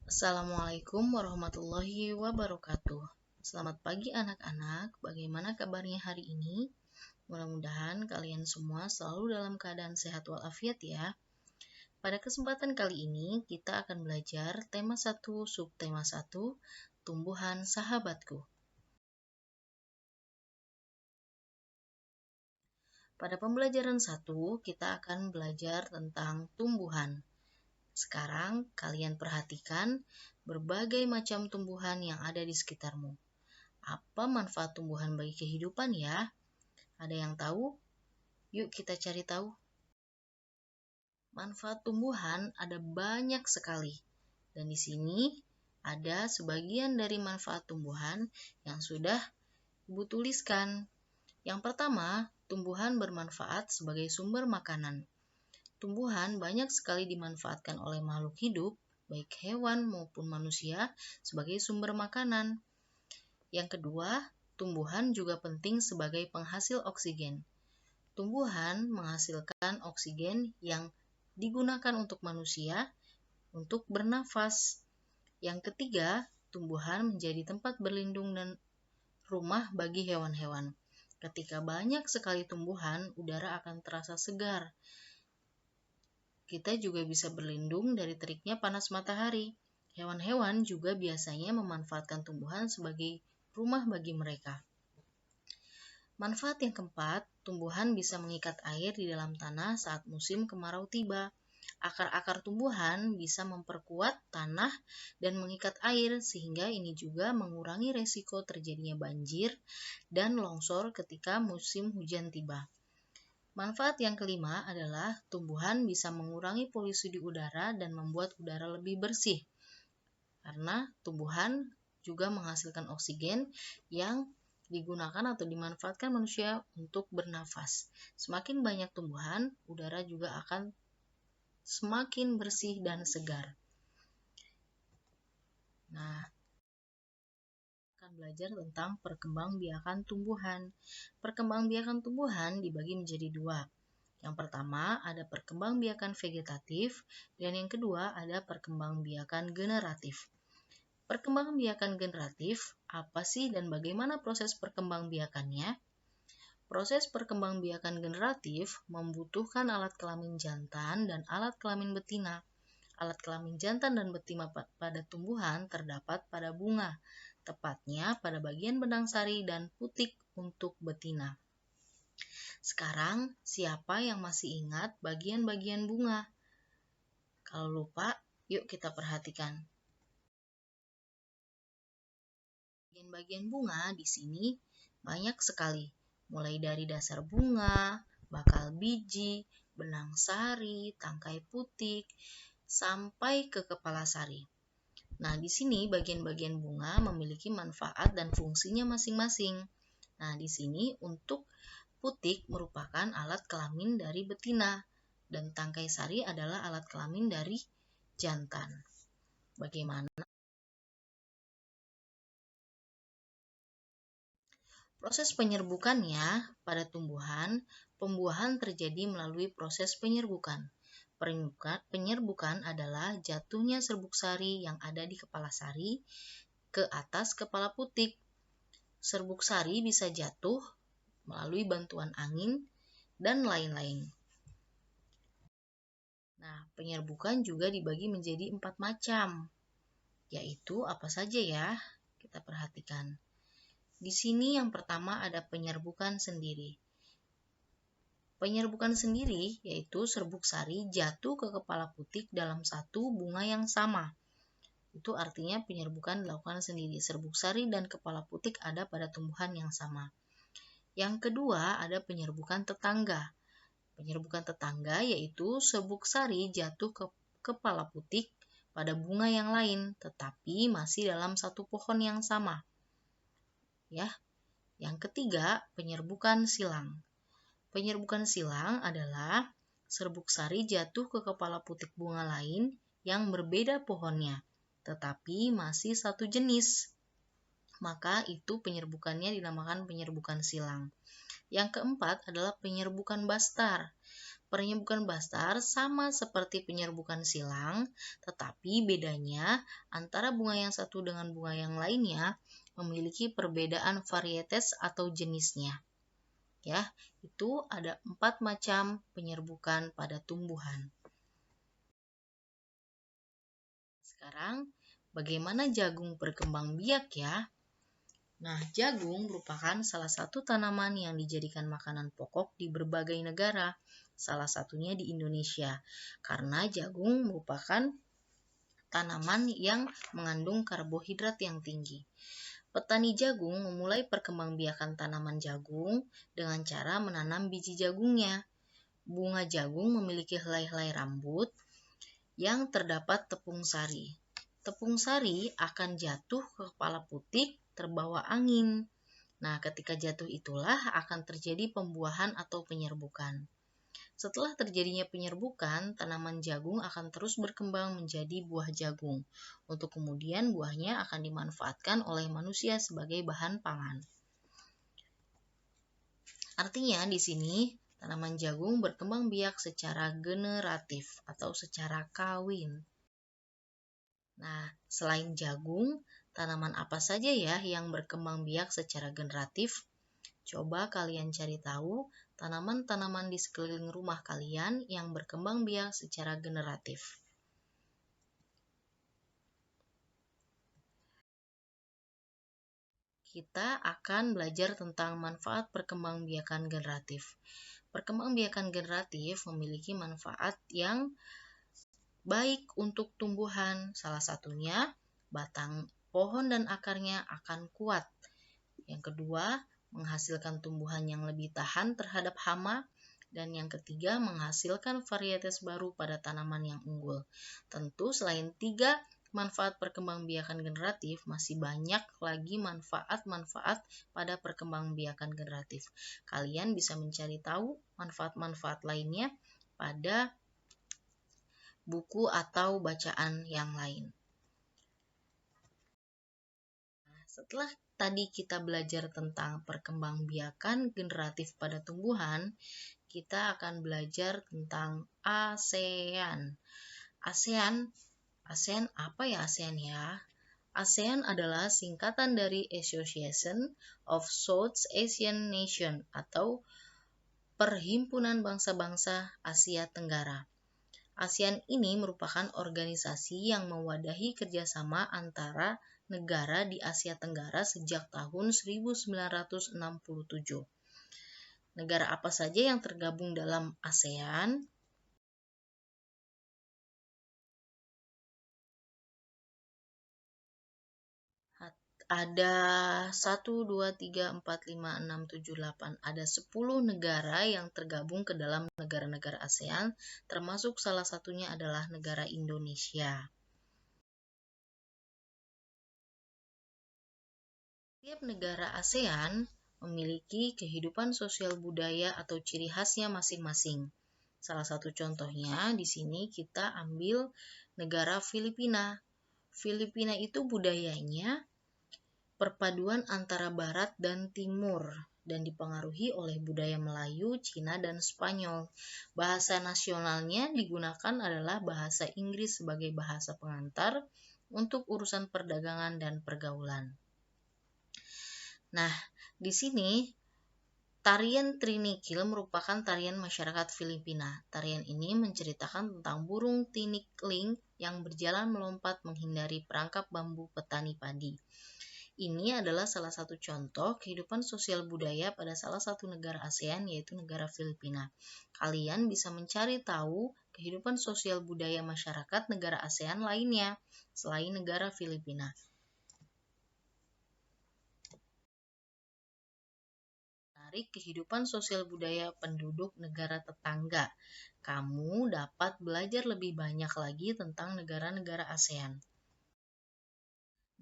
Assalamualaikum warahmatullahi wabarakatuh. Selamat pagi anak-anak, bagaimana kabarnya hari ini? Mudah-mudahan kalian semua selalu dalam keadaan sehat walafiat ya. Pada kesempatan kali ini kita akan belajar tema 1, subtema 1, tumbuhan sahabatku. Pada pembelajaran 1, kita akan belajar tentang tumbuhan. Sekarang kalian perhatikan berbagai macam tumbuhan yang ada di sekitarmu. Apa manfaat tumbuhan bagi kehidupan ya? Ada yang tahu? Yuk kita cari tahu. Manfaat tumbuhan ada banyak sekali. Dan di sini ada sebagian dari manfaat tumbuhan yang sudah Ibu tuliskan. Yang pertama, tumbuhan bermanfaat sebagai sumber makanan. Tumbuhan banyak sekali dimanfaatkan oleh makhluk hidup, baik hewan maupun manusia, sebagai sumber makanan. Yang kedua, tumbuhan juga penting sebagai penghasil oksigen. Tumbuhan menghasilkan oksigen yang digunakan untuk manusia untuk bernafas. Yang ketiga, tumbuhan menjadi tempat berlindung dan rumah bagi hewan-hewan. Ketika banyak sekali tumbuhan, udara akan terasa segar. Kita juga bisa berlindung dari teriknya panas matahari. Hewan-hewan juga biasanya memanfaatkan tumbuhan sebagai rumah bagi mereka. Manfaat yang keempat, tumbuhan bisa mengikat air di dalam tanah saat musim kemarau tiba. Akar-akar tumbuhan bisa memperkuat tanah dan mengikat air sehingga ini juga mengurangi resiko terjadinya banjir dan longsor ketika musim hujan tiba. Manfaat yang kelima adalah tumbuhan bisa mengurangi polusi di udara dan membuat udara lebih bersih. Karena tumbuhan juga menghasilkan oksigen yang digunakan atau dimanfaatkan manusia untuk bernafas. Semakin banyak tumbuhan, udara juga akan semakin bersih dan segar. Nah, akan belajar tentang perkembangbiakan tumbuhan. Perkembangbiakan tumbuhan dibagi menjadi dua. Yang pertama ada perkembangbiakan vegetatif dan yang kedua ada perkembangbiakan generatif. Perkembangbiakan generatif apa sih dan bagaimana proses perkembangbiakannya? Proses perkembangbiakan generatif membutuhkan alat kelamin jantan dan alat kelamin betina. Alat kelamin jantan dan betina pada tumbuhan terdapat pada bunga, tepatnya pada bagian benang sari dan putik untuk betina. Sekarang, siapa yang masih ingat bagian-bagian bunga? Kalau lupa, yuk kita perhatikan. Bagian-bagian bunga di sini banyak sekali, mulai dari dasar bunga, bakal biji, benang sari, tangkai putik, sampai ke kepala sari. Nah, di sini bagian-bagian bunga memiliki manfaat dan fungsinya masing-masing. Nah, di sini untuk putik merupakan alat kelamin dari betina dan tangkai sari adalah alat kelamin dari jantan. Bagaimana? Proses penyerbukannya pada tumbuhan, pembuahan terjadi melalui proses penyerbukan. Penyerbukan adalah jatuhnya serbuk sari yang ada di kepala sari ke atas kepala putik. Serbuk sari bisa jatuh melalui bantuan angin dan lain-lain. Nah, penyerbukan juga dibagi menjadi 4 macam, yaitu apa saja ya? Kita perhatikan. Di sini yang pertama ada penyerbukan sendiri. Penyerbukan sendiri yaitu serbuk sari jatuh ke kepala putik dalam satu bunga yang sama. Itu artinya penyerbukan dilakukan sendiri. Serbuk sari dan kepala putik ada pada tumbuhan yang sama. Yang kedua ada penyerbukan tetangga. Penyerbukan tetangga yaitu serbuk sari jatuh ke kepala putik pada bunga yang lain, tetapi masih dalam satu pohon yang sama. Ya. Yang ketiga, penyerbukan silang. Penyerbukan silang adalah serbuk sari jatuh ke kepala putik bunga lain yang berbeda pohonnya, tetapi masih satu jenis. Maka itu penyerbukannya dinamakan penyerbukan silang. Yang keempat adalah penyerbukan bastar. Penyerbukan bastar sama seperti penyerbukan silang, tetapi bedanya antara bunga yang satu dengan bunga yang lainnya memiliki perbedaan varietas atau jenisnya. Ya, itu ada 4 macam penyerbukan pada tumbuhan. Sekarang, bagaimana jagung berkembang biak ya? Nah, jagung merupakan salah satu tanaman yang dijadikan makanan pokok di berbagai negara, salah satunya di Indonesia, karena jagung merupakan tanaman yang mengandung karbohidrat yang tinggi. Petani jagung memulai perkembangbiakan tanaman jagung dengan cara menanam biji jagungnya. Bunga jagung memiliki helai-helai rambut yang terdapat tepung sari. Tepung sari akan jatuh ke kepala putik terbawa angin. Nah, ketika jatuh itulah akan terjadi pembuahan atau penyerbukan. Setelah terjadinya penyerbukan, tanaman jagung akan terus berkembang menjadi buah jagung. Untuk kemudian buahnya akan dimanfaatkan oleh manusia sebagai bahan pangan. Artinya di sini tanaman jagung berkembang biak secara generatif atau secara kawin. Nah, selain jagung, tanaman apa saja ya yang berkembang biak secara generatif? Coba kalian cari tahu tanaman-tanaman di sekeliling rumah kalian yang berkembang biak secara generatif. Kita akan belajar tentang manfaat perkembangbiakan generatif. Perkembangbiakan generatif memiliki manfaat yang baik untuk tumbuhan, salah satunya batang pohon dan akarnya akan kuat. Yang kedua, menghasilkan tumbuhan yang lebih tahan terhadap hama. Dan yang ketiga, menghasilkan varietas baru pada tanaman yang unggul. Tentu selain 3 manfaat perkembangbiakan generatif, masih banyak lagi manfaat-manfaat pada perkembangbiakan generatif. Kalian bisa mencari tahu manfaat-manfaat lainnya pada buku atau bacaan yang lain. Setelah tadi kita belajar tentang perkembangbiakan generatif pada tumbuhan, kita akan belajar tentang ASEAN. ASEAN apa ya ASEAN ya? ASEAN adalah singkatan dari Association of South Asian Nations atau Perhimpunan Bangsa-Bangsa Asia Tenggara. ASEAN ini merupakan organisasi yang mewadahi kerjasama antara negara di Asia Tenggara sejak tahun 1967. Negara apa saja yang tergabung dalam ASEAN? Ada 1, 2, 3, 4, 5, 6, 7, 8. Ada 10 negara yang tergabung ke dalam negara-negara ASEAN, termasuk salah satunya adalah negara Indonesia. Setiap negara ASEAN memiliki kehidupan sosial budaya atau ciri khasnya masing-masing. Salah satu contohnya di sini kita ambil negara Filipina. Filipina itu budayanya perpaduan antara barat dan timur dan dipengaruhi oleh budaya Melayu, Cina, dan Spanyol. Bahasa nasionalnya digunakan adalah bahasa Inggris sebagai bahasa pengantar untuk urusan perdagangan dan pergaulan. Nah, di sini tarian Trinikil merupakan tarian masyarakat Filipina. Tarian ini menceritakan tentang burung tinikling yang berjalan melompat menghindari perangkap bambu petani padi. Ini adalah salah satu contoh kehidupan sosial budaya pada salah satu negara ASEAN, yaitu negara Filipina. Kalian bisa mencari tahu kehidupan sosial budaya masyarakat negara ASEAN lainnya selain negara Filipina. Kehidupan sosial budaya penduduk negara tetangga. Kamu dapat belajar lebih banyak lagi tentang negara-negara ASEAN.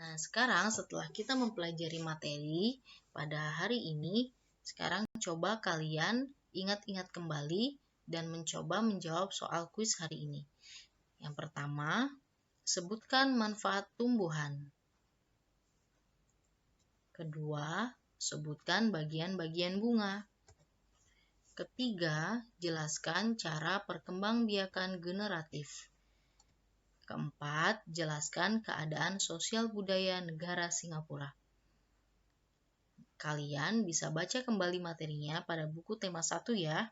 Nah, sekarang setelah kita mempelajari materi pada hari ini, sekarang coba kalian ingat-ingat kembali dan mencoba menjawab soal kuis hari ini. Yang pertama, sebutkan manfaat tumbuhan. Kedua, sebutkan bagian-bagian bunga. Ketiga, jelaskan cara perkembangbiakan generatif. Keempat, jelaskan keadaan sosial budaya negara Singapura. Kalian bisa baca kembali materinya pada buku tema 1 ya.